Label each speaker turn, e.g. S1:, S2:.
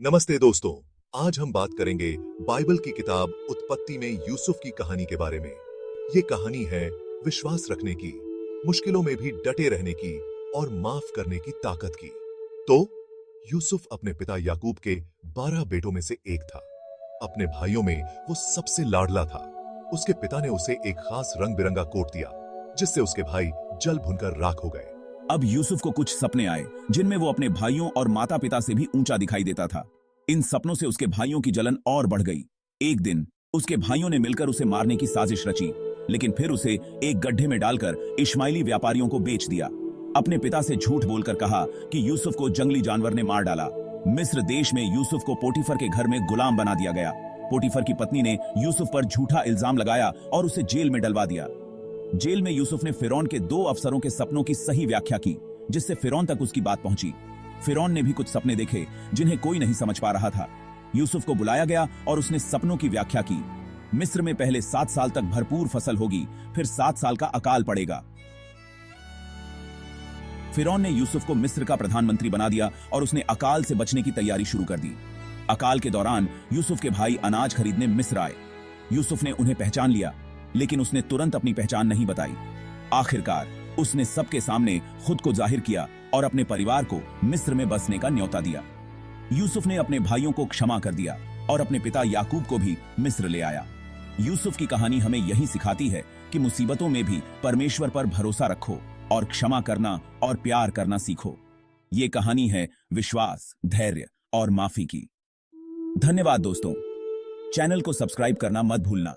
S1: नमस्ते दोस्तों। आज हम बात करेंगे बाइबल की किताब उत्पत्ति में यूसुफ की कहानी के बारे में। ये कहानी है विश्वास रखने की, मुश्किलों में भी डटे रहने की और माफ करने की ताकत की। तो यूसुफ अपने पिता याकूब के 12 बेटों में से एक था। अपने भाइयों में वो सबसे लाडला था। उसके पिता ने उसे एक खास रंग बिरंगा कोट दिया, जिससे उसके भाई जल भुनकर राख हो गए।
S2: अब यूसुफ को कुछ सपने आए जिनमें वो अपने भाइयों और माता पिता से भी ऊंचा दिखाई देता था। इन सपनों से उसके भाइयों की जलन और बढ़ गई। एक दिन उसके भाइयों ने मिलकर उसे मारने की साजिश रची, लेकिन फिर उसे एक गड्ढे में डालकर इश्माइली व्यापारियों को बेच दिया। अपने पिता से झूठ बोलकर कहा कि यूसुफ को जंगली जानवर ने मार डाला। मिस्र देश में यूसुफ को पोटीफर के घर में गुलाम बना दिया गया। पोटीफर की पत्नी ने यूसुफ पर झूठा इल्जाम लगाया और उसे जेल में डलवा दिया। जेल में यूसुफ ने फिरौन के 2 अफसरों के सपनों की सही व्याख्या की, जिससे फिरौन तक उसकी बात पहुंची। फिरौन ने भी कुछ सपने देखे जिन्हें कोई नहीं समझ पा रहा था। यूसुफ को बुलाया गया और उसने सपनों की व्याख्या की। मिस्र में पहले 7 साल तक भरपूर फसल होगी, फिर 7 साल का अकाल पड़ेगा। फिरौन ने यूसुफ को मिस्र का प्रधानमंत्री बना दिया और उसने अकाल से बचने की तैयारी शुरू कर दी। अकाल के दौरान यूसुफ के भाई अनाज खरीदने मिस्र आए। यूसुफ ने उन्हें पहचान लिया, लेकिन उसने तुरंत अपनी पहचान नहीं बताई। आखिरकार उसने सबके सामने खुद को जाहिर किया और अपने परिवार को मिस्र में बसने का न्योता दिया। यूसुफ ने अपने भाइयों को क्षमा कर दिया और अपने पिता याकूब को भी मिस्र ले आया। यूसुफ की कहानी हमें यही सिखाती है कि मुसीबतों में भी परमेश्वर पर भरोसा रखो और क्षमा करना और प्यार करना सीखो। ये कहानी है विश्वास, धैर्य और माफी की। धन्यवाद दोस्तों। चैनल को सब्सक्राइब करना मत भूलना।